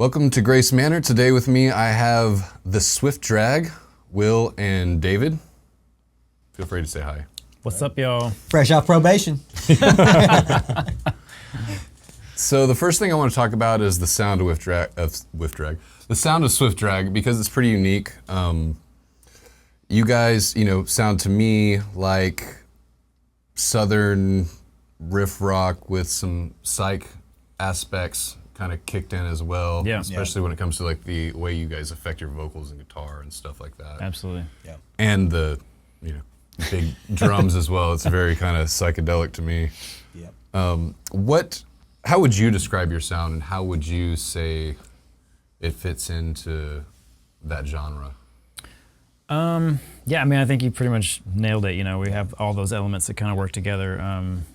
Welcome to Grace Manor. Today with me I have the Swift Drag, Will and David. Feel free to say hi. What's up, y'all? Fresh off probation. So the first thing I want to talk about is the sound of the sound of Swift Drag, because it's pretty unique. You guys, sound to me like Southern riff rock with some psych aspects kind of kicked in as well. Yeah. Especially when it comes to like the way you guys affect your vocals and guitar and stuff like that. Absolutely. Yeah. And the, big drums as well. It's very kind of psychedelic to me. Yep. How would you describe your sound, and how would you say it fits into that genre? Yeah, I mean, I think you pretty much nailed it. We have all those elements that kind of work together.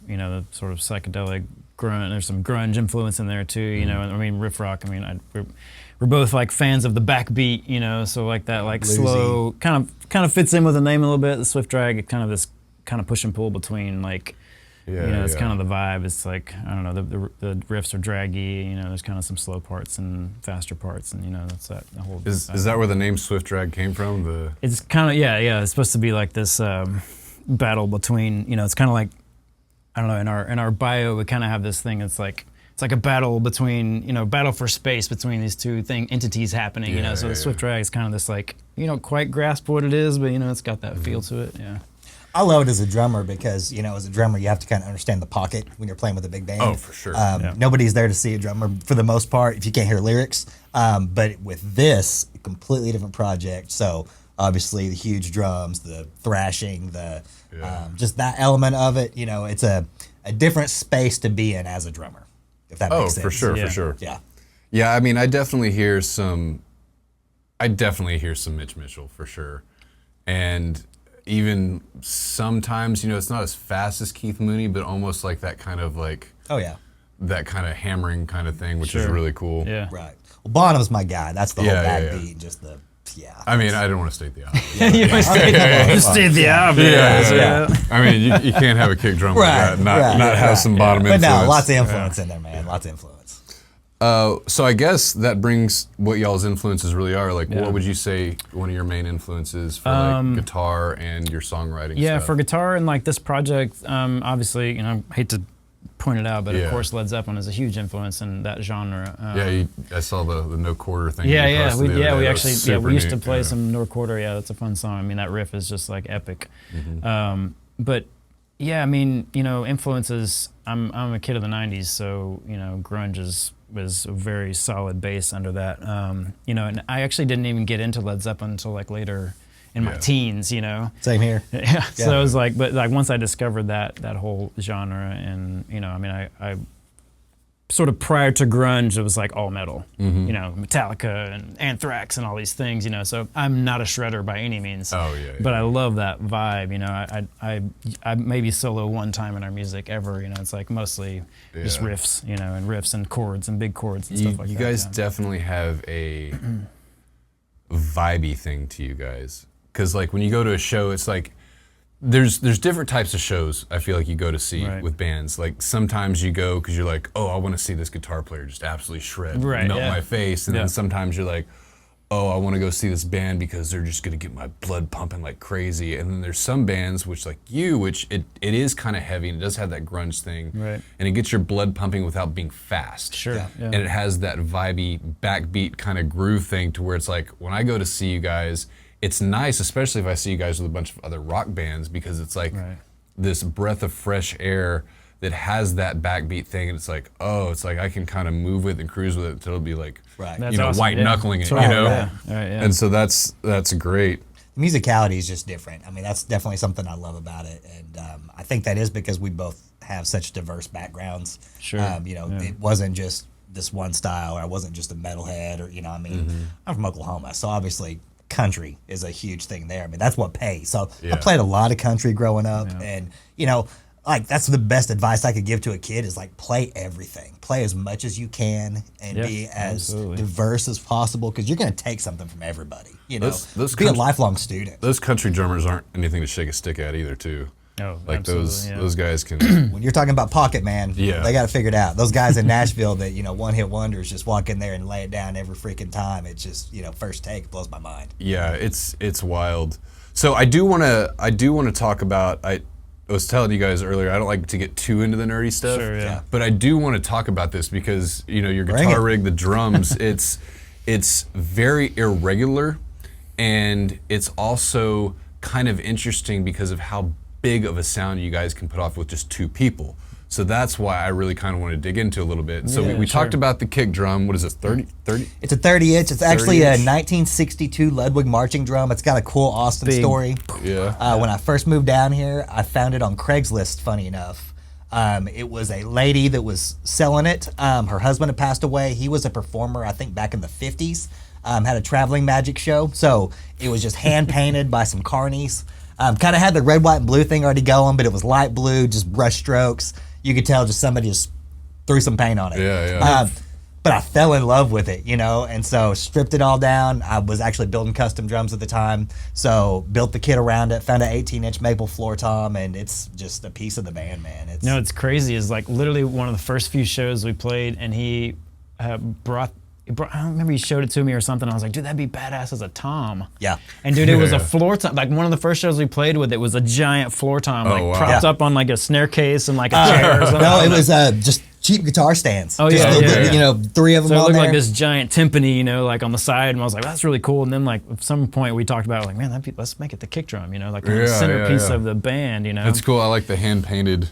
The sort of psychedelic grunge. There's some grunge influence in there too. I mean, riff rock. I mean, we're both like fans of the backbeat. So like that, like Bluesy. slow, kind of fits in with the name a little bit. The Swift Drag, kind of this kind of push and pull between like. It's kind of the vibe. It's like, I don't know, the riffs are draggy, there's kind of some slow parts and faster parts, and that's that the whole. Is that where the name Swift Drag came from? It's kind of, yeah. It's supposed to be like this battle between, it's kind of like, I don't know, in our bio, we kind of have this thing. It's like a battle between, battle for space between these two entities happening. So the Swift Drag is kind of this like, you don't quite grasp what it is, but it's got that feel to it. Yeah. I love it as a drummer because, as a drummer, you have to kind of understand the pocket when you're playing with a big band. Oh, for sure. Nobody's there to see a drummer for the most part if you can't hear lyrics. But with this, a completely different project. So obviously the huge drums, the thrashing, just that element of it, it's a different space to be in as a drummer, if that makes sense. For sure, Yeah. for sure. Yeah. Yeah, I mean, I definitely hear some Mitch Mitchell, for sure. And even sometimes, it's not as fast as Keith Mooney, but almost like that kind of like, Oh, yeah. that kind of hammering kind of thing, which is Sure. really cool. Yeah. Right. Well, Bonham's my guy. That's the whole Yeah, backbeat, just the, I mean, I didn't want to state the obvious. Just did the obvious. Yeah. I mean, you can't have a kick drum like that, and not have some bottom But influence. no, lots of influence in there, man. Lots of influence. So I guess that brings what y'all's influences really are. Like, Yeah. what would you say one of your main influences for like guitar and your songwriting Yeah, stuff? for guitar and like this project, obviously, I hate to point it out, but of course Led Zeppelin is a huge influence in that genre. I saw the no quarter thing. We That was actually super we used to neat, play some no quarter. Yeah, that's a fun song. I mean, that riff is just like epic. But yeah, I mean, influences. I'm a kid of the '90s, so grunge was a very solid base under that. And I actually didn't even get into Led Zeppelin until like later in my teens. Same here. Yeah. So it was like, but like once I discovered that whole genre, and I mean, I sort of prior to grunge, it was like all metal, Metallica and Anthrax and all these things, So I'm not a shredder by any means. Oh yeah. But I love that vibe. I maybe solo one time in our music ever. It's like mostly just riffs, and riffs and chords and big chords and stuff like that. You guys definitely have a vibey thing to you guys. Because like when you go to a show, it's like there's different types of shows I feel like you go to see with bands. Like sometimes you go because you're like, oh, I want to see this guitar player just absolutely shred, melt my face. And then sometimes you're like, oh, I want to go see this band because they're just going to get my blood pumping like crazy. And then there's some bands which like which it is kind of heavy and it does have that grunge thing. Right. And it gets your blood pumping without being fast. Sure. Yeah. And it has that vibey backbeat kind of groove thing to where it's like when I go to see you guys, it's nice, especially if I see you guys with a bunch of other rock bands, because it's like this breath of fresh air that has that backbeat thing, and it's like, I can kind of move with it and cruise with it until it'll be like, Awesome. white knuckling it, And so that's great. Musicality is just different. I mean, that's definitely something I love about it, and I think that is because we both have such diverse backgrounds. Sure. It wasn't just this one style, or I wasn't just a metalhead, or I'm from Oklahoma, so obviously country is a huge thing there. I mean, that's what pays. So I played a lot of country growing up, and like that's the best advice I could give to a kid is like play everything, play as much as you can, and be as diverse as possible, because you're going to take something from everybody. Be a lifelong student. Those country drummers aren't anything to shake a stick at either, too. Oh, like absolutely, those guys can. When you're talking about pocket, man, Yeah. they got to figure it out. Those guys in Nashville that, one-hit wonders just walk in there and lay it down every freaking time. It's just, first take blows my mind. Yeah, it's wild. So I do want to talk about. I was telling you guys earlier, I don't like to get too into the nerdy stuff. Sure, yeah. But I do want to talk about this because your Bring guitar it. rig, the drums, it's very irregular, and it's also kind of interesting because of how big of a sound you guys can put off with just two people. So that's why I really kind of want to dig into a little bit. So we talked about the kick drum. What is it, 30? It's a 30-inch. It's actually a 30-inch. 1962 Ludwig marching drum. It's got a cool Austin Big. story. Yeah. When I first moved down here, I found it on Craigslist, funny enough. It was a lady that was selling it. Her husband had passed away. He was a performer, I think, back in the 50s. Had a traveling magic show. So it was just hand-painted by some carnies. Kind of had the red, white, and blue thing already going, but it was light blue, just brush strokes. You could tell just somebody just threw some paint on it. Yeah. But I fell in love with it, and so stripped it all down. I was actually building custom drums at the time, so built the kit around it, found an 18-inch maple floor tom, and it's just a piece of the band, man. It's crazy. It's like literally one of the first few shows we played, and he brought. I don't remember, he showed it to me or something. I was like, dude, that'd be badass as a tom. Yeah. And dude, it was a floor tom. Like one of the first shows we played with, it was a giant floor tom, like wow. propped up on like a snare case and like a chair or something. No, it was just cheap guitar stands. Oh, Just yeah, the, three of them So it on looked there. like this giant timpani, like on the side, and I was like, that's really cool. And then like at some point we talked about like, man, let's make it the kick drum, like the centerpiece of the band, It's cool. I like the hand-painted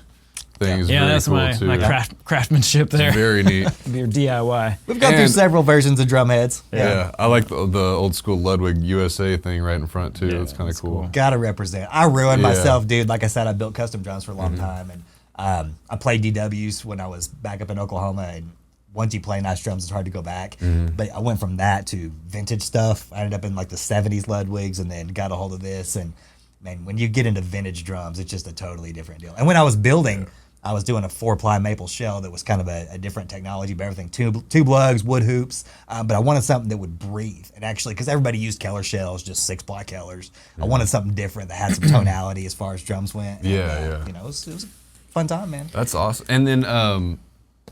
things. Yeah, very that's cool my too. craftsmanship there. Very neat. Your DIY. We've gone through And- several versions of drum heads. Yeah, I like the old school Ludwig USA thing right in front too. Yeah, That's kind of that's cool. Gotta represent. I ruined Yeah. myself, dude. Like I said, I built custom drums for a long time, and I played DWs when I was back up in Oklahoma. And once you play nice drums, it's hard to go back. But I went from that to vintage stuff. I ended up in like the '70s Ludwigs, and then got a hold of this. And man, when you get into vintage drums, it's just a totally different deal. And when I was building, I was doing a 4-ply maple shell that was kind of a different technology, but everything tube lugs, wood hoops. But I wanted something that would breathe. And actually, because everybody used Keller shells, just 6-ply Kellers, I wanted something different that had some tonality as far as drums went. And, Yeah. it was a fun time, man. That's awesome. And then,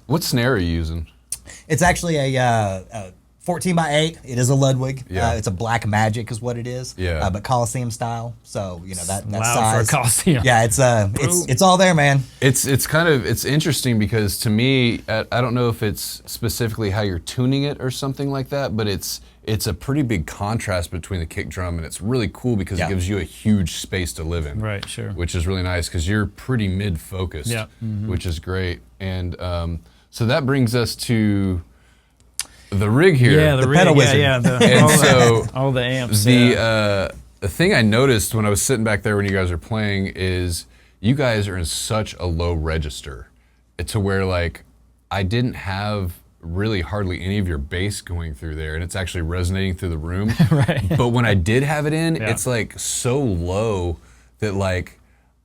what snare are you using? It's actually a 14x8. It is a Ludwig. Yeah. It's a Black Magic is what it is. Yeah. But Coliseum style. So that Loud size. for a Coliseum. Yeah, it's all there, man. It's interesting because to me, I don't know if it's specifically how you're tuning it or something like that, but it's a pretty big contrast between the kick drum, and it's really cool because it gives you a huge space to live in. Right, sure. Which is really nice because you're pretty mid-focused, Yeah. which is great. And so that brings us to the rig here. Yeah, the rig, pedal wizard. Yeah, And all the amps. The thing I noticed when I was sitting back there when you guys are playing is you guys are in such a low register to where like I didn't have really hardly any of your bass going through there, and it's actually resonating through the room. Right. But when I did have it in, Yeah. it's like so low that like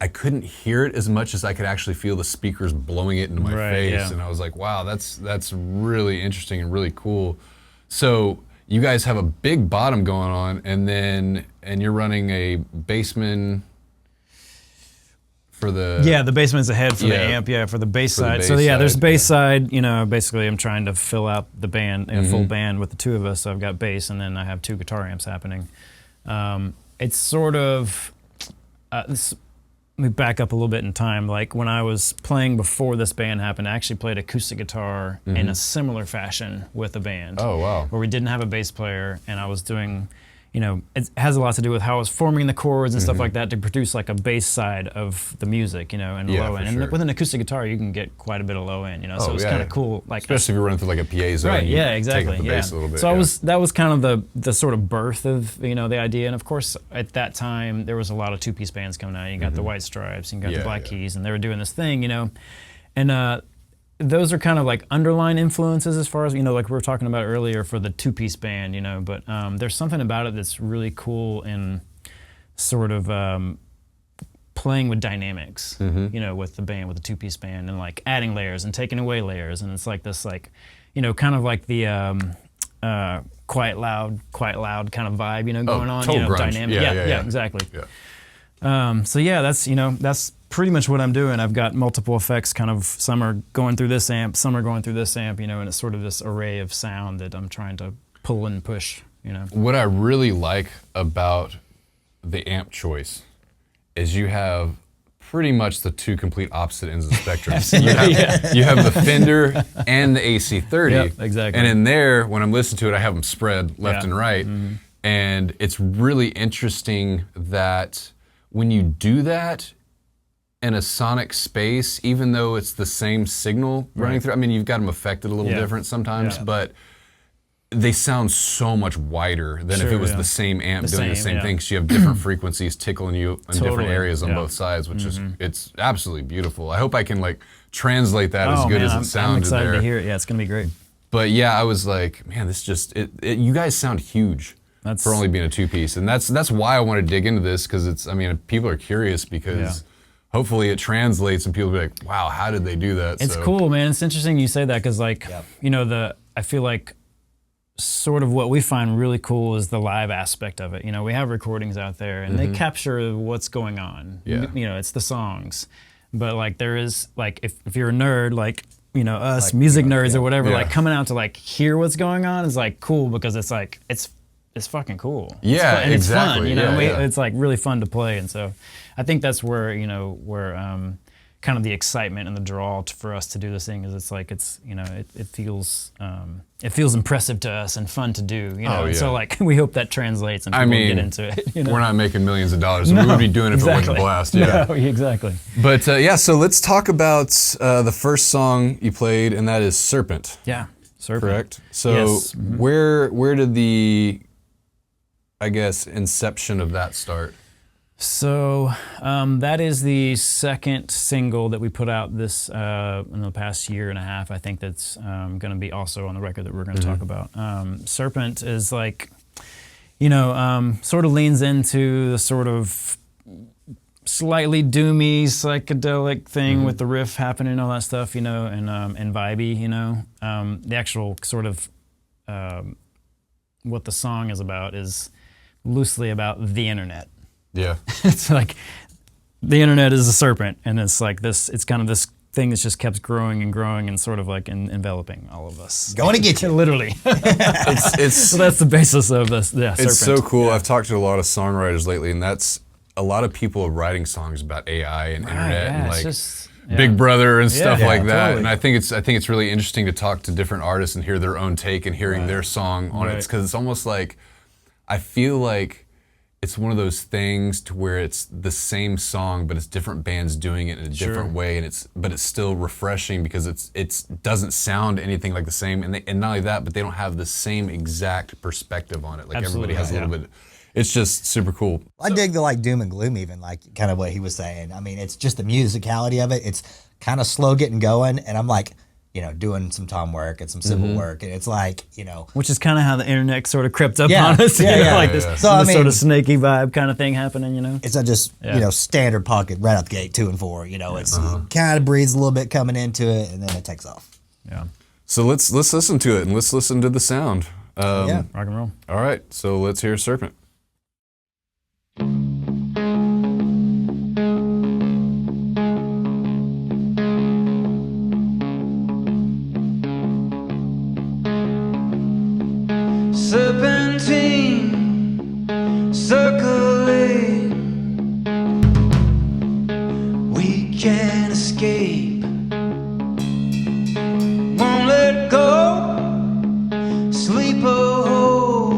I couldn't hear it as much as I could actually feel the speakers blowing it into my Right, face, yeah. and I was like, wow, that's really interesting and really cool. So you guys have a big bottom going on, and you're running a Bassman for the the basement's ahead for the Yeah. amp, for the bass For the side. bass So there's side, bass side. Basically I'm trying to fill out the band, full band with the two of us. So I've got bass, and then I have 2 guitar amps happening. It's sort of let me back up a little bit in time. Like when I was playing before this band happened, I actually played acoustic guitar in a similar fashion with a band. Oh, wow. Where we didn't have a bass player, and I was doing, it has a lot to do with how I was forming the chords and stuff like that to produce like a bass side of the music, and Yeah, low for end. sure. And with an acoustic guitar, you can get quite a bit of low end, so Oh, it's yeah, kind yeah. of cool. Like especially if you're running through like a PA zone. Right, you yeah, take exactly. up the bass a little bit. So yeah. that was kind of the sort of birth of the idea, and of course at that time there was a lot of 2-piece bands coming out. You got the White Stripes, you got Yeah, the Black yeah. Keys, and they were doing this thing, and those are kind of like underlying influences as far as like we were talking about earlier for the 2-piece band, But there's something about it that's really cool in sort of playing with dynamics, with the band, with the 2-piece band, and like adding layers and taking away layers, and it's like this kind of like the quiet loud kind of vibe, going on, total grunge. dynamic. Yeah, Exactly. Yeah. So yeah, that's pretty much what I'm doing. I've got multiple effects, kind of some are going through this amp, some are going through this amp, and it's sort of this array of sound that I'm trying to pull and push, What I really like about the amp choice is you have pretty much the two complete opposite ends of the spectrum. You have the Fender and the AC30. Yep, exactly. And in there, when I'm listening to it, I have them spread left and right. Mm-hmm. And it's really interesting that when you do that in a sonic space, even though it's the same signal running through, I mean, you've got them affected a little different sometimes, but they sound so much wider than if it was the same amp doing the same thing, because you have different frequencies tickling you in different areas on both sides, which is, it's absolutely beautiful. I hope I can like translate that as good as it sounded. I'm excited there. to hear it. Yeah, it's gonna be great. But yeah, I was like, man, this just, you guys sound huge for only being a two-piece. And that's why I want to dig into this, because it's, I mean, people are curious, because hopefully it translates and people will be like, wow, how did they do that? It's cool, man. It's interesting you say that, because like, I feel like sort of what we find really cool is the live aspect of it. We have recordings out there and they capture what's going on. It's the songs. But like there is, like if you're a nerd, like, us like, music nerds or whatever, like coming out to like hear what's going on is like cool, because it's like, it's fucking cool. Yeah, and exactly. It's fun, it's like really fun to play. And so I think that's where, kind of the excitement and the draw for us to do this thing is it's like it feels impressive to us and fun to do. So like we hope that translates and people get into it. We're not making millions of dollars. We would be doing it if it wasn't a blast. Yeah, no, exactly. But so let's talk about the first song you played, and that is Serpent. Yeah, Serpent. Correct. So where did the, I guess, inception of that start? So that is the second single that we put out this in the past year and a half. I think that's going to be also on the record that we're going to talk about. Serpent is like, sort of leans into the sort of slightly doomy psychedelic thing with the riff happening and all that stuff, and vibey, the actual sort of what the song is about is loosely about the internet. Yeah. It's like the internet is a serpent, and it's like this, it's kind of this thing that's just kept growing and growing and sort of like enveloping all of us. Going to get you. Literally. So that's the basis of this. Yeah, it's Serpent. So cool. I've talked to a lot of songwriters lately, and that's a lot of people are writing songs about AI and internet and like Big Brother and stuff like that. Totally. And I think it's really interesting to talk to different artists and hear their own take and hearing their song on it, because it's almost like, I feel like it's one of those things to where it's the same song, but it's different bands doing it in a different way, and it's still refreshing because it doesn't sound anything like the same, and not only that, but they don't have the same exact perspective on it. Like everybody has a little bit. It's just super cool. I dig the like doom and gloom, even like kind of what he was saying. I mean, it's just the musicality of it. It's kind of slow getting going, and I'm like, doing some tom work and some cymbal work, and it's like, which is kind of how the internet sort of crept up on us, like this, so, this sort of snaky vibe kind of thing happening, It's not just, standard pocket right out the gate, 2 and 4, it's kind of breathes a little bit coming into it, and then it takes off. Yeah. So let's listen to it, and let's listen to the sound. Rock and roll. All right, so let's hear Serpent. Serpentine, circling, we can't escape, won't let go, sleep or hold,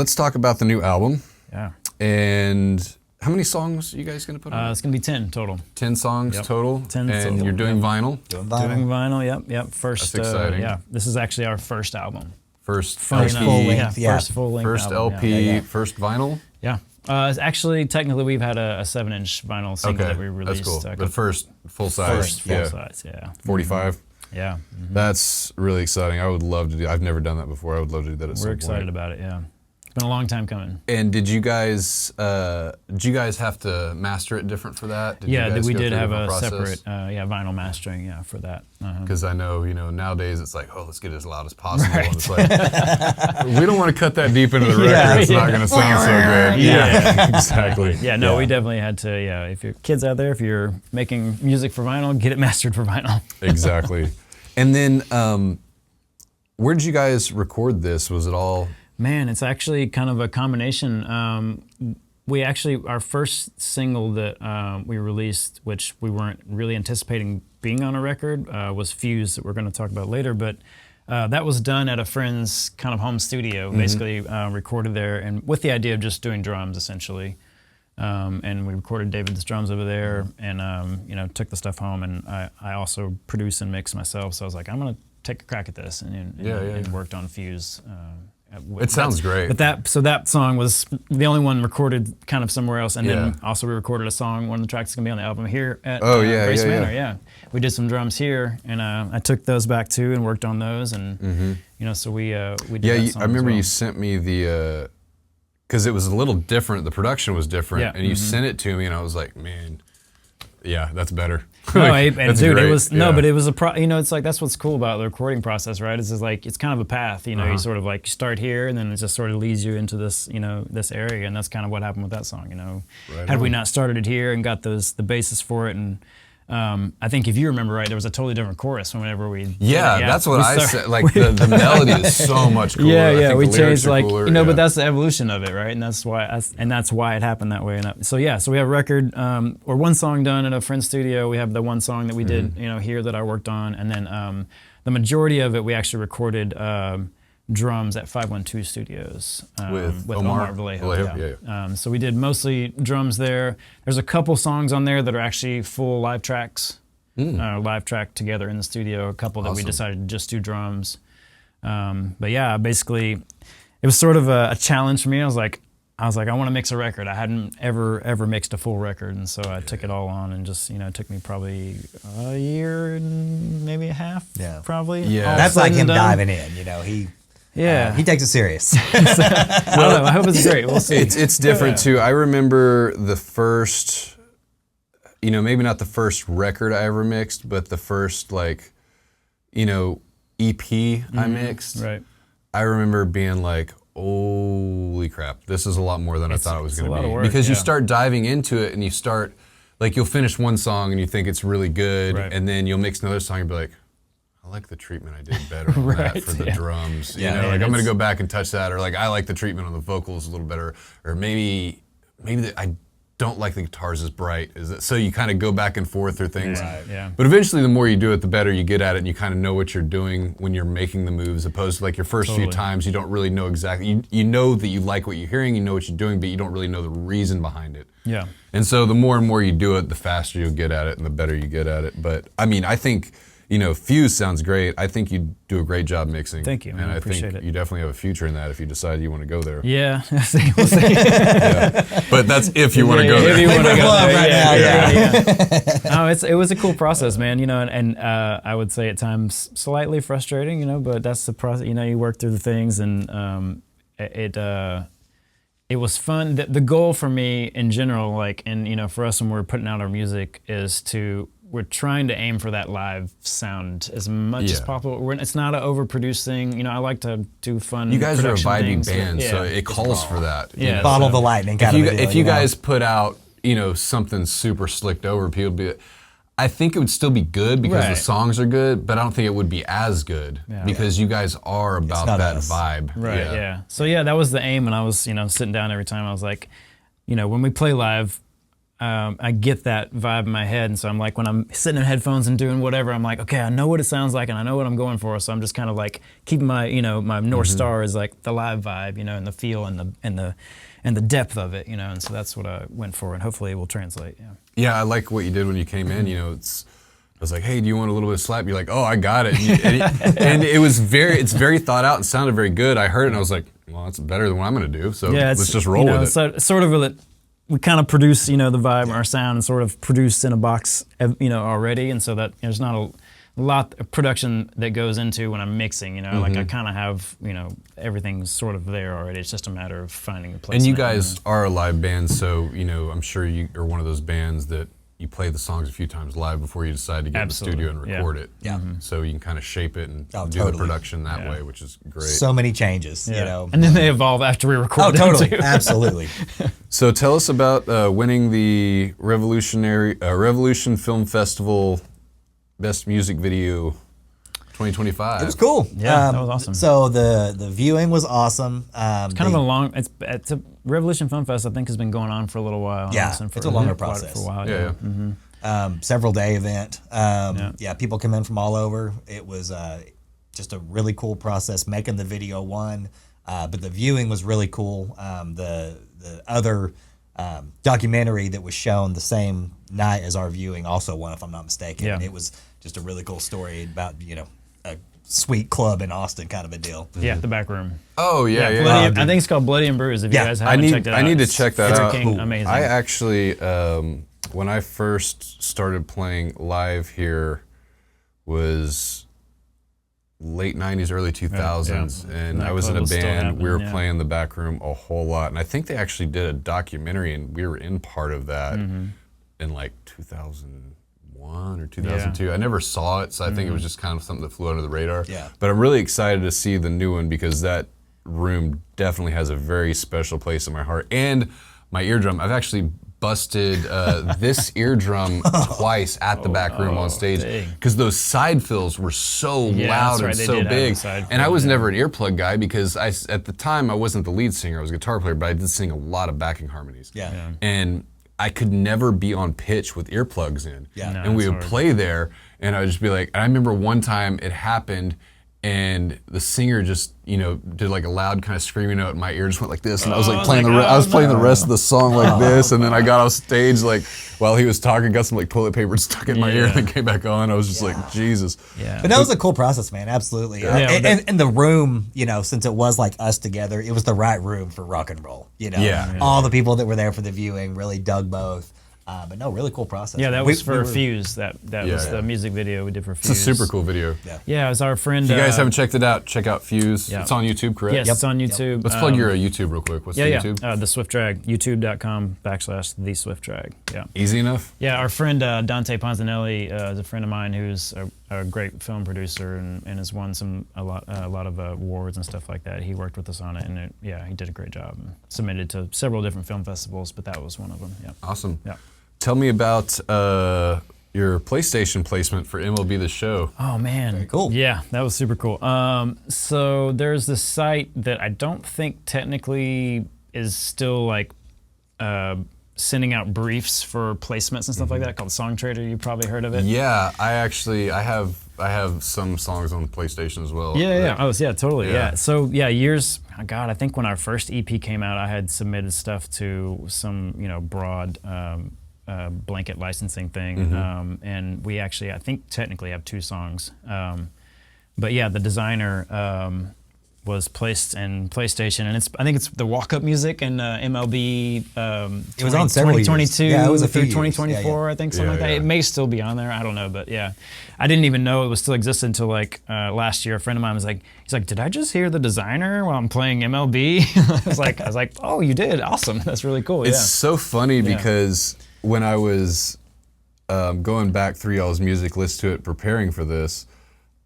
let's talk about the new album. Yeah. And how many songs are you guys going to put on? It's going to be 10 total. 10 songs total? 10 and total. you're doing vinyl? Doing vinyl. Doing vinyl, yep. First, That's exciting. yeah. This is actually our first album. First First LP, full length, yeah. First full length first album, LP, first vinyl? Yeah. Actually, technically, we've had a 7-inch vinyl single that we released. That's cool. But first full size. First full size, yeah. 45? Yeah. That's really exciting. I would love to do. I've never done that before. I would love to do that at some We're point. excited about it, yeah. It's been a long time coming. And did you guys have to master it different for that? Did you guys we go did through a have a different separate vinyl mastering for that. Because I know, nowadays it's like, oh, let's get it as loud as possible. And it's like, we don't want to cut that deep into the record. It's not going to sound so good. Yeah, exactly. Yeah, no, we definitely had to, if you're kids out there, if you're making music for vinyl, get it mastered for vinyl. Exactly. And then, where did you guys record this? Was it all... Man, it's actually kind of a combination. Our first single that we released, which we weren't really anticipating being on a record, was Fuse, that we're going to talk about later. But that was done at a friend's kind of home studio, basically recorded there, and with the idea of just doing drums, essentially. And we recorded David's drums over there, and took the stuff home. And I also produce and mix myself, so I was like, I'm going to take a crack at this, and worked on Fuse. It sounds great. But that song was the only one recorded kind of somewhere else, and then also we recorded a song. One of the tracks is gonna be on the album here at Grace Manor. Yeah, we did some drums here, and I took those back too and worked on those, and so we did that song I remember as well. you sent me the because it was a little different. The production was different, and you sent it to me, and I was like, man, yeah, that's better. No, and that's dude, great. it was but it was it's like that's what's cool about the recording process, right? It's just like it's kind of a path, you sort of like start here, and then it just sort of leads you into this, this area, and that's kind of what happened with that song, Right Had we on. not started it here and got the basis for it, and I think if you remember right, there was a totally different chorus whenever we that's what I said. Like the melody is so much cooler. I think we the lyrics changed are cooler, but that's the evolution of it, right? And that's why it happened that way. And so we have a record or one song done at a friend's studio. We have the one song that we did, here that I worked on, and then the majority of it we actually recorded drums at 512 Studios with Omar Vallejo. Yeah. So we did mostly drums there. There's a couple songs on there that are actually full live tracks, live track together in the studio. A couple that we decided to just do drums. But yeah, basically, it was sort of a challenge for me. I was like, I want to mix a record. I hadn't ever mixed a full record, and so I took it all on, and just it took me probably a year and maybe a half. Yeah. Probably. Yeah. That's like him done. diving in, he takes it serious. I don't know. I hope it's great. We'll see. It's different too. I remember the first, maybe not the first record I ever mixed, but the first EP I mixed. Right. I remember being like, holy crap, this is a lot more than I thought it was going to be. of work, Because you start diving into it, and you start, you'll finish one song and you think it's really good, and then you'll mix another song and be like, I like the treatment I did better on that for the drums. I'm going to go back and touch that, or I like the treatment on the vocals a little better, or maybe I don't like the guitars as bright. So you kind of go back and forth through things. Right, yeah. But eventually, the more you do it, the better you get at it, and you kind of know what you're doing when you're making the moves, opposed to your first few times, you don't really know exactly. You know that you like what you're hearing, you know what you're doing, but you don't really know the reason behind it. Yeah. And so the more and more you do it, the faster you'll get at it, and the better you get at it. But I mean, I think Fuse sounds great. I think you do a great job mixing. Thank you, man. And I I appreciate think it. you definitely have a future in that if you decide you want to go there. Yeah. We'll see. But that's if you want to go there. If you want to go right there. No, it was a cool process, man. And I would say at times slightly frustrating, but that's the process. You work through the things, and it was fun. The goal for me in general, and for us when we're putting out our music, is we're trying to aim for that live sound as much as possible. It's not an overproduced thing. I like to do fun. You guys are a production vibey things, band, but, so it calls for that. Yeah. Bottle the lightning kind of a deal, If you guys put out, something super slicked over, people would be. I think it would still be good because the songs are good, but I don't think it would be as good because you guys are about that vibe. Right. Yeah. So that was the aim, and I was sitting down every time. I was like, when we play live, I get that vibe in my head, and so I'm like, when I'm sitting in headphones and doing whatever, I'm like, okay, I know what it sounds like, and I know what I'm going for. So I'm just kind of like keeping my, my North Star is like the live vibe, and the feel and the depth of it, and so that's what I went for, and hopefully it will translate. Yeah. Yeah, I like what you did when you came in. I was like, hey, do you want a little bit of slap? You're like, oh, I got it. And it's very thought out and sounded very good. I heard it and I was like, well, that's better than what I'm going to do. So let's just roll with it. So sort of we kind of produce, the vibe, our sound, and sort of produced in a box, already. And so that there's not a lot of production that goes into when I'm mixing, like I kind of have, everything's sort of there already. It's just a matter of finding a place. And you guys are a live band, so, I'm sure you are one of those bands that you play the songs a few times live before you decide to get in the studio and record it. Yeah. So you can kind of shape it and do the production that way, which is great. So many changes, And then they evolve after we record them totally. too. Absolutely. So tell us about winning the Revolution Film Festival Best Music Video 2025. It was cool. Yeah, that was awesome. So the viewing was awesome. It's kind of a long. It's a Revolution Film Fest. I think has been going on for a little while. Yeah, it's a longer process. For a while. Yeah. Several day event. People come in from all over. It was just a really cool process making the video one, but the viewing was really cool. The other documentary that was shown the same night as our viewing also won, if I'm not mistaken. Yeah. And it was just a really cool story about a sweet club in Austin kind of a deal. Yeah, the back room. Oh yeah. I think it's called Bloody and Bruised. If you guys haven't checked it out, I need to check that out. Amazing. I actually, when I first started playing live here, was late '90s, early 2000s, and I was in a band. We were playing the back room a whole lot, and I think they actually did a documentary, and we were in part of that in like 2001 or 2002. I never saw it, so I think it was just kind of something that flew under the radar. Yeah. But I'm really excited to see the new one because that room definitely has a very special place in my heart and my eardrum. I've actually busted this eardrum twice at the back room on stage because those side fills were so loud and so big. And I was never an earplug guy because at the time I wasn't the lead singer, I was a guitar player, but I did sing a lot of backing harmonies. Yeah. And I could never be on pitch with earplugs in. Yeah. No, and we would hard. play there and I would just be like, I remember one time it happened and the singer just, did like a loud kind of screaming note, and my ear just went like this, and I was like playing the rest of the song like this, and then I got off stage like while he was talking, got some like toilet paper stuck in my ear, and then came back on. I was just like, Jesus. Yeah. But that was a cool process, man. Absolutely. And the room, since it was like us together, it was the right room for rock and roll. All the people that were there for the viewing really dug both. But no, really cool process. Yeah, that was for Fuse. That was the music video we did for Fuse. It's a super cool video. Yeah, it was our friend. If you guys haven't checked it out, check out Fuse. Yeah. It's on YouTube, correct? Yes, it's on YouTube. Let's plug your YouTube real quick. What's the YouTube? The Swift Drag. YouTube.com/The Swift Drag. Yeah. Easy enough? Yeah, our friend Dante Ponzanelli is a friend of mine who's a great film producer and has won a lot of awards and stuff like that. He worked with us on it, and he did a great job. And submitted to several different film festivals, but that was one of them. Yeah. Awesome. Yeah. Tell me about your PlayStation placement for MLB The Show. Oh man, very cool. Yeah, that was super cool. So there's this site that I don't think technically is still like sending out briefs for placements and stuff like that, called Song Trader. You probably heard of it. Yeah, I have some songs on the PlayStation as well. Yeah. Oh, yeah, totally. Yeah. So years. God, I think when our first EP came out, I had submitted stuff to some broad. Blanket licensing thing, and we actually, I think, technically have 2 songs. But yeah, the designer was placed in PlayStation, and I think it's the walk-up music and MLB. It was on several 2022 years. Yeah, it was a few through years. 2024, I think, something like that. It may still be on there. I don't know, but yeah, I didn't even know it was still existed until like last year. A friend of mine was like, he's like, "Did I just hear the designer while I'm playing MLB?" I was like, "Oh, you did? Awesome! That's really cool." It's so funny because when I was going back through y'all's music, listening to it, preparing for this,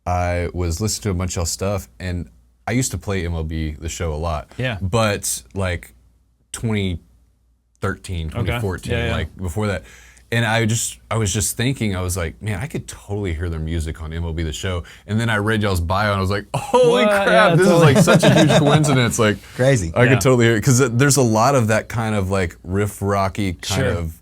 I was listening to a bunch of y'all's stuff, and I used to play MLB The Show a lot. Yeah. But like 2013, 2014, like before that. And I was just thinking, I was like, man, I could totally hear their music on MLB The Show. And then I read y'all's bio and I was like, holy crap, this is like such a huge coincidence. Like crazy. I could totally hear it. Because there's a lot of that kind of like riff rocky kind of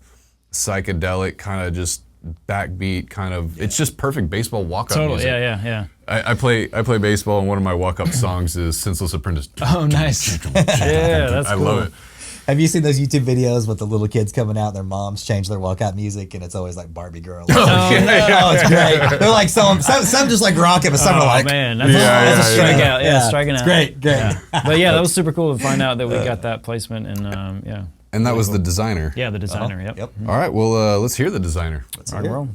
psychedelic kind of just backbeat kind of. It's just perfect baseball walk-up Totally, music. yeah. I play baseball, and one of my walk-up songs is "Senseless Apprentice." Oh, nice. Yeah, that's I cool. love it. Have you seen those YouTube videos with the little kids coming out and their moms change their walkout music, and it's always like Barbie Girl? Oh, It's great. They're like some just like rocking, but some are like, man, that's, Yeah, that's a yeah, strikeout. Yeah, striking it's out. great. Yeah. But yeah, that was super cool to find out that we got that placement, and yeah. And that was the designer. Yeah, the designer. Yep. Yep. All right, well, let's hear the designer. Rock and roll.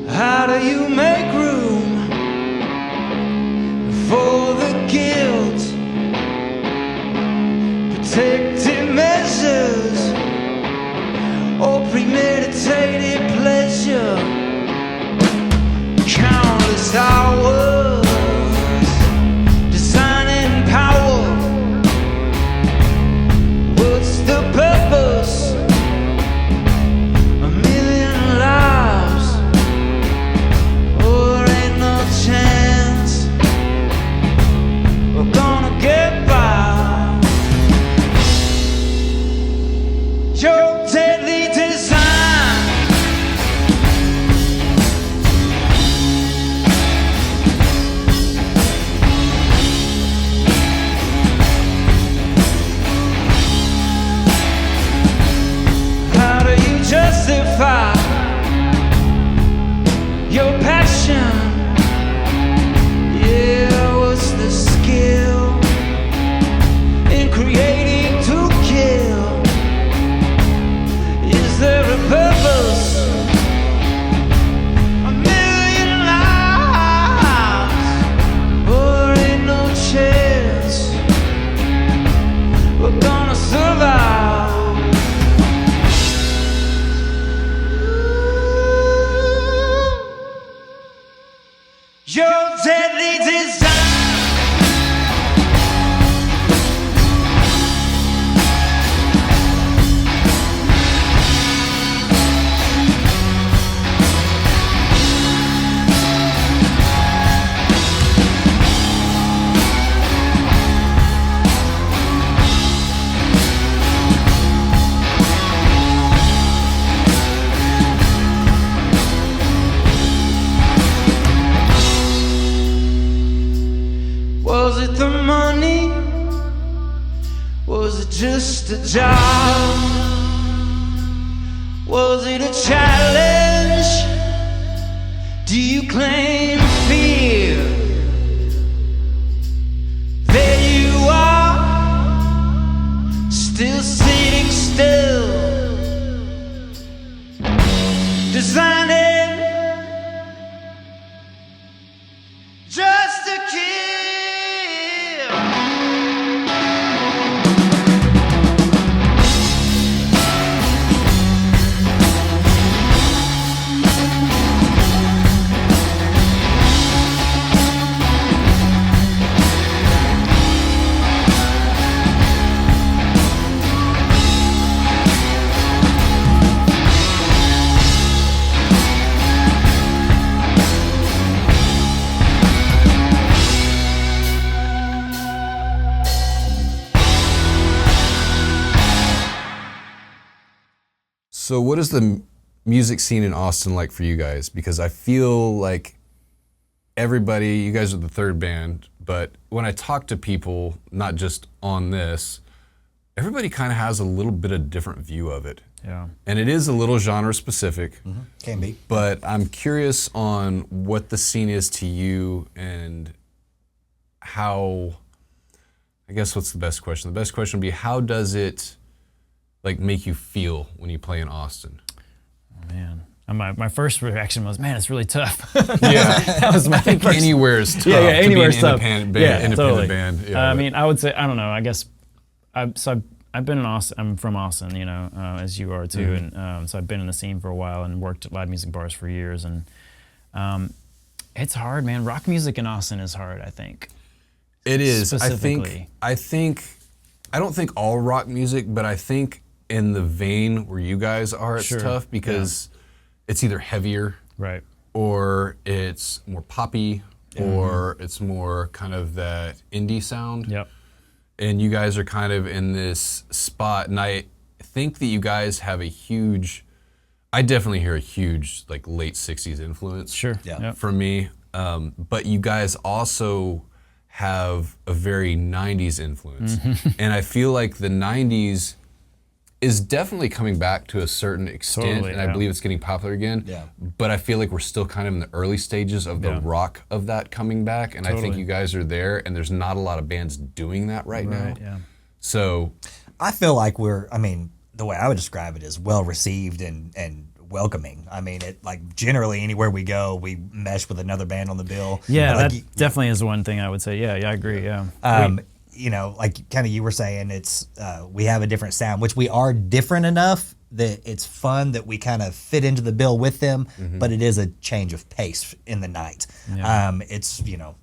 How do you make room for the guilt? Protective measures or premeditated pleasure? Countless hours designing power. What's the purpose? A million lives. Oh, there ain't no chance we're gonna get by. Your deadly design. How do you justify your passion? Yeah, what's the skill in creating to kill? Is there a purpose? A million lives, or ain't no chance we're gonna survive. Your deadly design. Was it the money? Was it just a job? Was it a challenge? Do you claim fear? There you are, still sitting still, designing just to kill. So what is the music scene in Austin like for you guys? Because I feel like everybody, you guys are the third band, but when I talk to people, not just on this, everybody kind of has a little bit of different view of it. Yeah. And it is a little genre specific. Can be. But I'm curious on what the scene is to you and how, I guess what's the best question? The best question would be, how does it like make you feel when you play in Austin? Oh, man. my first reaction was, man, it's really tough. Yeah, That was my I think first. anywhere is tough. Yeah, to anywhere be is tough. independent totally. band. Yeah, I mean, I would say, I don't know. I guess I've been in Austin. I'm from Austin, you know, as you are too, and so I've been in the scene for a while and worked at live music bars for years, and it's hard, man. Rock music in Austin is hard, I think. it is. Specifically. I think I don't think all rock music, but I think in the vein where you guys are, it's tough because it's either heavier, Right. or it's more poppy, or it's more kind of that indie sound. Yep. And you guys are kind of in this spot, and I think that you guys have a huge, I definitely hear a huge like late 60s influence Sure. Yeah. Yep. from me, but you guys also have a very 90s influence. And I feel like the 90s is definitely coming back to a certain extent, Totally, and I believe it's getting popular again. Yeah. But I feel like we're still kind of in the early stages of the rock of that coming back, and I think Totally. you guys are there, and there's not a lot of bands doing that right now. Right. Yeah. So, I feel like I mean, the way I would describe it is well received and welcoming. I mean, it like generally anywhere we go, we mesh with another band on the bill. Yeah, Like, that definitely is one thing I would say. Yeah, I agree. Yeah. you know, like kind of you were saying, it's we have a different sound, which we are different enough that it's fun that we kind of fit into the bill with them, but it is a change of pace in the night. Yeah. It's, you know,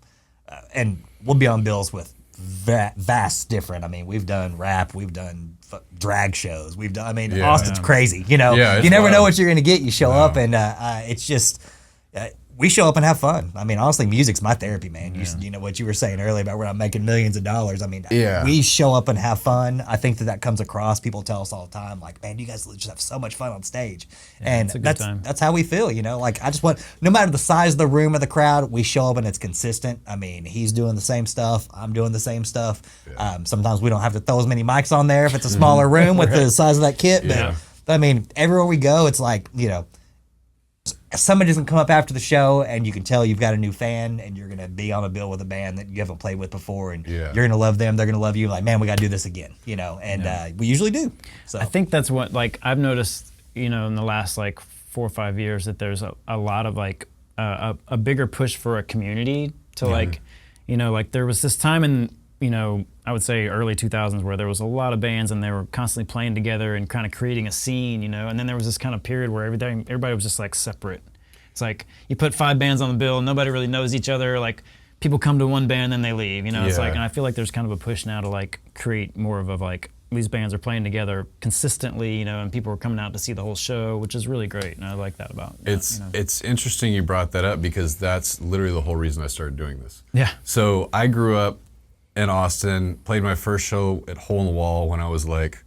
and we'll be on bills with vast different. I mean, we've done rap, we've done drag shows, we've done, I mean, Austin's crazy, you know, Yeah, it's you never know wild. what you're going to get. You show up and it's just, we show up and have fun. I mean, honestly, music's my therapy, man. You know what you were saying earlier about we're not making millions of dollars. I mean, we show up and have fun. I think that comes across. People tell us all the time, like, man, you guys just have so much fun on stage. And it's a good time. that's how we feel, you know? Like, I just want, no matter the size of the room or the crowd, we show up and it's consistent. I mean, he's doing the same stuff. I'm doing the same stuff. Sometimes we don't have to throw as many mics on there if it's a smaller room with the size of that kit. But, I mean, everywhere we go, it's like, you know, somebody doesn't come up after the show and you can tell you've got a new fan and you're going to be on a bill with a band that you haven't played with before, and you're going to love them, they're going to love you, like, man, we got to do this again, you know, and we usually do. So I think that's what, like, I've noticed, you know, in the last like 4 or 5 years that there's a lot of like a bigger push for a community to like, you know, like there was this time in, you know, I would say early 2000s where there was a lot of bands and they were constantly playing together and kind of creating a scene, you know, and then there was this kind of period where everybody was just like separate. It's like you put 5 bands on the bill, nobody really knows each other, like people come to one band and then they leave, you know, it's like, and I feel like there's kind of a push now to like create more of a like, these bands are playing together consistently, you know, and people are coming out to see the whole show, which is really great, and I like that about it's you know. it's interesting you brought that up because that's literally the whole reason I started doing this. Yeah. So I grew up in Austin, played my first show at Hole in the Wall when I was like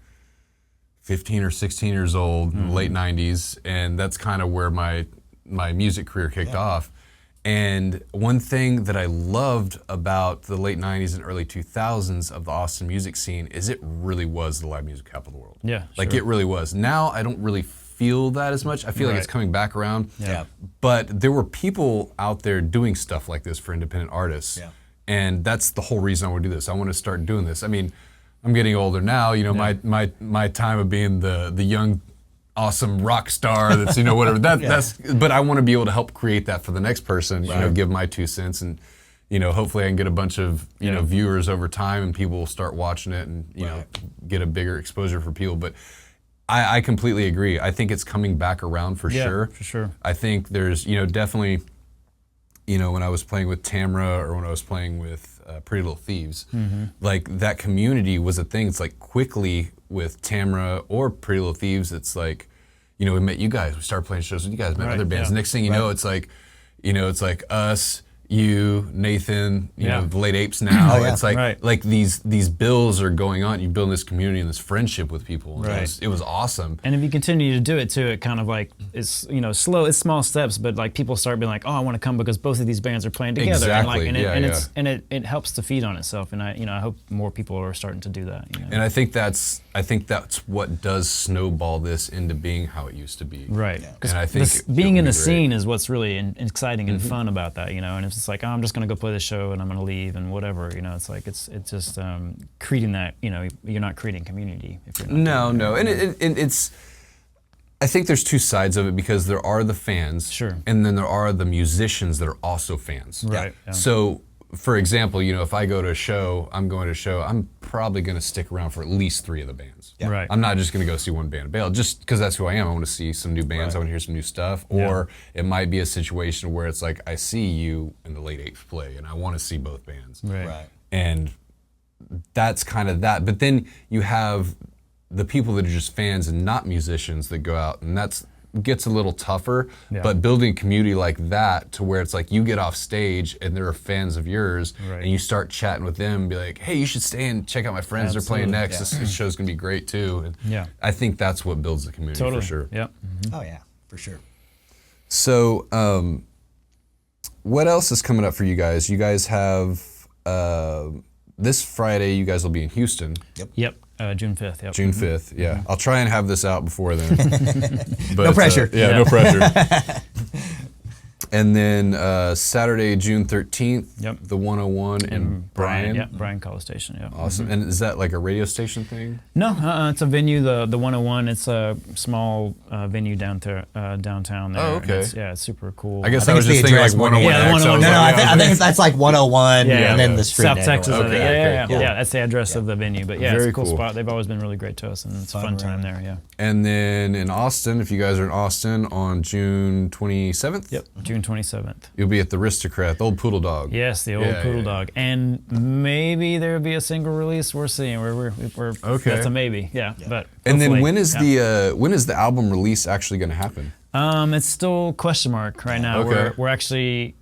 15 or 16 years old in the late 90s, and that's kind of where my music career kicked off. And one thing that I loved about the late 90s and early 2000s of the Austin music scene is it really was the live music capital of the world. Yeah, Like sure. it really was. Now I don't really feel that as much. I feel like it's coming back around. Yeah. But there were people out there doing stuff like this for independent artists. Yeah. And that's the whole reason I want to do this. I want to start doing this. I mean, I'm getting older now, you know, my time of being the young awesome rock star that's, you know, whatever, that's, but I want to be able to help create that for the next person, you know, give my 2 cents, and, you know, hopefully I can get a bunch of, you know, viewers over time and people will start watching it and, you know, get a bigger exposure for people. But I completely agree. I think it's coming back around for sure. For sure. I think there's, you know, definitely, you know, when I was playing with Tamra or when I was playing with Pretty Little Thieves, like that community was a thing. It's like quickly with Tamra or Pretty Little Thieves, it's like, you know, we met you guys, we started playing shows with you guys, met other bands. Next thing you know, it's like, you know, it's like us, you, Nathan, you know, the Late Apes now. It's like like these bills are going on. You're building this community and this friendship with people. And it was awesome. And if you continue to do it too, it kind of like it's, you know, slow. It's small steps, but like people start being like, oh, I want to come because both of these bands are playing together. Exactly. And it helps to feed on itself. And I hope more people are starting to do that. You know? And I think that's what does snowball this into being how it used to be. Right. And I think being in the scene is what's really exciting and fun about that. You know, and if it's like, oh, I'm just going to go play this show and I'm going to leave and whatever. You know, it's like it's just creating that. You know, you're not creating community if you're not. No, and it's I think there's two sides of it because there are the fans, Sure. and then there are the musicians that are also fans. Right. Yeah. So, for example, if I go to a show, I'm probably going to stick around for at least 3 of the bands. Yeah. Right. I'm not just going to go see one band bail, just because that's who I am. I want to see some new bands. I want to hear some new stuff. Or it might be a situation where it's like, I see you in the late 8th play, and I want to see both bands. Right. And that's kind of that. But then you have the people that are just fans and not musicians that go out, and that's gets a little tougher. Yeah. But building community like that to where it's like you get off stage and they're fans of yours, Right. and you start chatting with them and be like, hey, you should stay and check out my friends. They're playing next. This show's gonna be great too. And Yeah. I think that's what builds the community Totally. for sure. Yep. Oh yeah, for sure. So what else is coming up for you guys? You guys have this Friday, you guys will be in Houston. Yep. June 5th. Yep. June 5th, yeah. I'll try and have this out before then. But, No pressure. No pressure. And then Saturday, June 13th, Yep. the 101 in Bryan. Yeah, Bryan College Station. Yeah. Awesome. And is that like a radio station thing? No, it's a venue. The 101. It's a small venue downtown there. Oh, okay. And it's super cool. I guess I I think was it's just the thinking like address 101. Yeah, the 101. No, Yeah, I think that's like 101 and then the street South name. Texas. Okay, Yeah, cool. that's the address of the venue. But yeah, Very it's a cool cool. spot. They've always been really great to us, and it's a fun time there. Yeah. And then in Austin, if you guys are in Austin on June 27th, Yep. June 27th. you'll be at the Aristocrat, the old poodle dog. Yes, the old Yeah, poodle yeah. dog, and maybe there'll be a single release. We're seeing. We're Okay. That's a maybe. Yeah. But And then hopefully, when is yeah. the album release actually going to happen? It's still question mark right now. Okay. We're actually,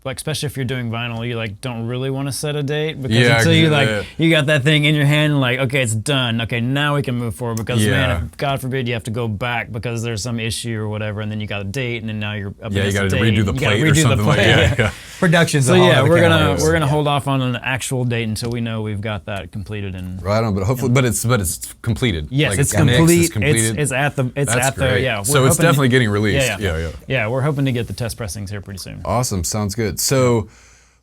especially if you're doing vinyl, you don't really want to set a date because Yeah, until you yeah. you got that thing in your hand and okay, it's done. Okay, now we can move forward because Yeah. man, if God forbid you have to go back because there's some issue or whatever, and then you got a date, and then now you're up Yeah, you against got a to date, redo the you gotta plate or redo the something like plate, that. Yeah. Production's So a whole yeah, other we're kettle of gonna fish. we're gonna hold off on an actual date until we know we've got that completed and. Right on, but hopefully, but it's completed. Yes, Like, it's mixed, complete. It's completed. It's at the. It's That's at the. great. Yeah. So we're it's hoping to- definitely getting released. Yeah. Yeah. We're hoping to get the test pressings here pretty soon. Awesome. Sounds good. So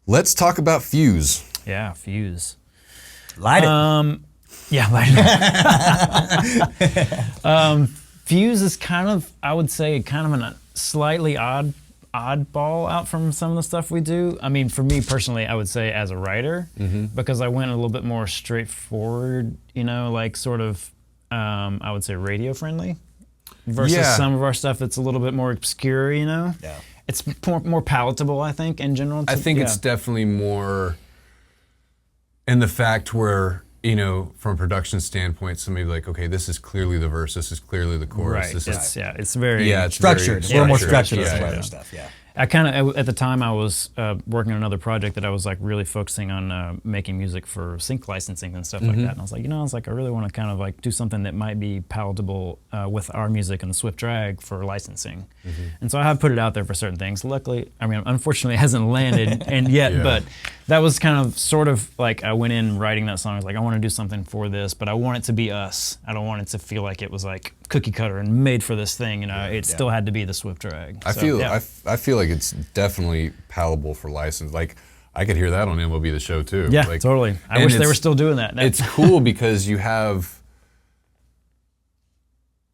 let's talk about Fuse. Yeah, Fuse. Light it. Yeah, light it. Fuse is kind of, I would say, kind of a slightly oddball out from some of the stuff we do. I mean, for me personally, I would say as a writer, because I went a little bit more straightforward, sort of, I would say radio friendly, versus some of our stuff that's a little bit more obscure, Yeah. It's more palatable, I think, in general. I think it's definitely more in the fact where, from a production standpoint, somebody be like, okay, this is clearly the verse, this is clearly the chorus. right. This is It's very it's Structured. very It's a little more structured. structured than Yeah, some yeah. other stuff. Yeah. I kind of, at the time, I was working on another project that I was really focusing on making music for sync licensing and stuff like that. And I was like, I really want to kind of do something that might be palatable with our music and the Swift Drag for licensing. And so I have put it out there for certain things. Luckily, unfortunately, it hasn't landed and yet, Yeah. but that was kind of sort of I went in writing that song. I was like, I want to do something for this, but I want it to be us. I don't want it to feel like it was cookie cutter and made for this thing. It still had to be the Swift Drag. I So, feel yeah. I feel like it's definitely palatable for license. I could hear that on MLB The Show too. Yeah, totally. I and wish they it's- were still doing that. It's cool because you have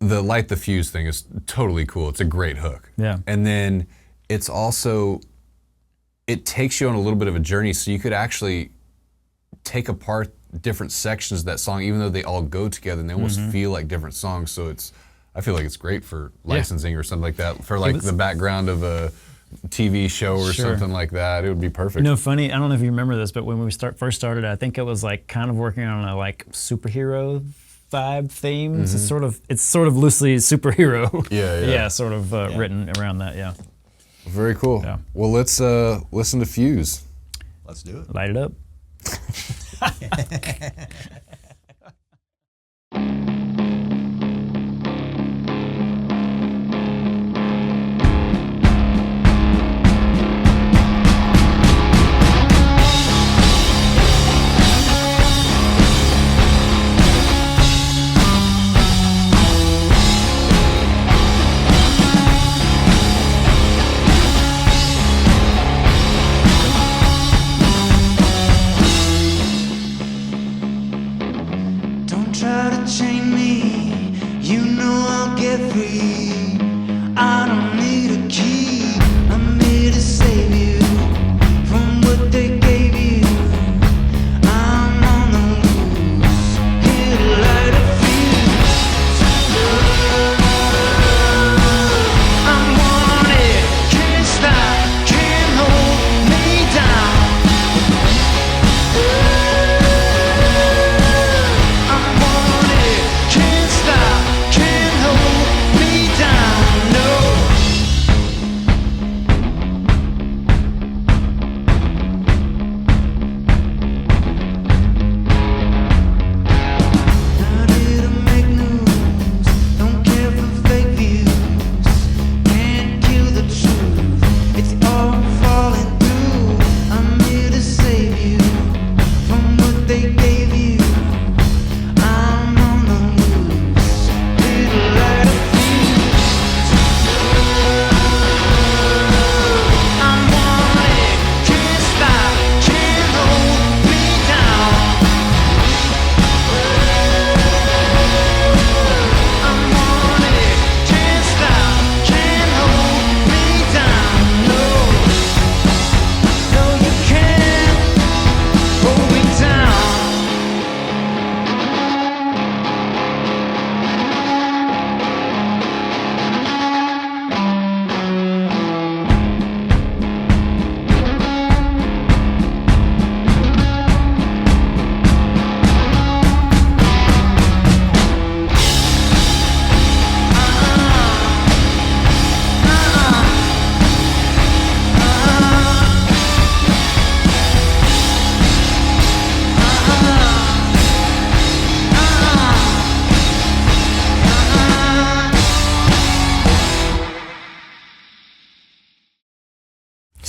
the Light the Fuse thing is totally cool. It's a great hook. Yeah. And then it's also, it takes you on a little bit of a journey, so you could actually take apart different sections of that song, even though they all go together and they almost feel like different songs. So I feel like it's great for licensing or something like that, for the background of a TV show or Sure. something like that. It would be perfect. Funny, I don't know if you remember this, but when we first started, I think it was kind of working on a superhero vibe themes. It's sort of loosely superhero. Yeah. Sort of written around that. Yeah. Very cool. Yeah. Well, let's listen to Fuse. Let's do it. Light it up.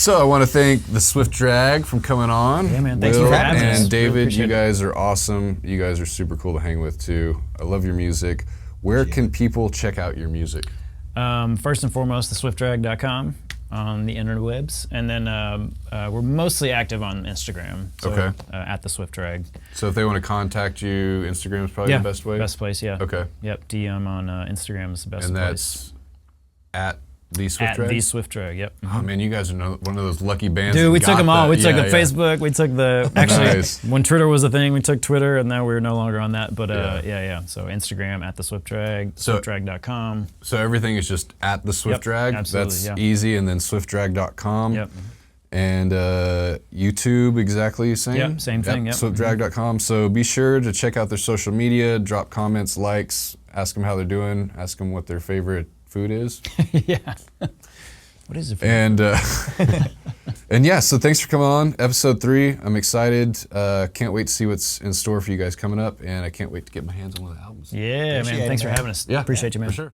So I want to thank the Swift Drag from coming on. Yeah, man. Thanks for having us. And David, Really you guys are awesome. You guys are super cool to hang with too. I love your music. Where can people check out your music? First and foremost, theswiftdrag.com on the interwebs, and then we're mostly active on Instagram. So, okay. At the Swift Drag. So if they want to contact you, Instagram is probably the best way? Best place, yeah. Okay. Yep, DM on Instagram is the best place. And that's at the Swift Drag? At the Swift Drag, yep. Oh man, you guys are one of those lucky bands. Dude, we took them all. We took the yeah. Facebook, we took the, actually, Nice. when Twitter was a thing, we took Twitter, and now we're no longer on that, but Yeah. So Instagram, at the Swift Drag, So- swiftdrag.com. So everything is just at the Swift Yep, Drag? absolutely, That's yeah. easy, and then swiftdrag.com. Yep. And YouTube, exactly same? Yep, same thing, yep. Swiftdrag.com. So be sure to check out their social media, drop comments, likes, ask them how they're doing, ask them what their favorite food is. Yeah. What is it for? And and yeah, so thanks for coming on, episode 3. I'm excited. Can't wait to see what's in store for you guys coming up, and I can't wait to get my hands on one of the albums. Yeah, man. Appreciate it, Thanks for man. having us. Yeah, Appreciate you, man. For sure.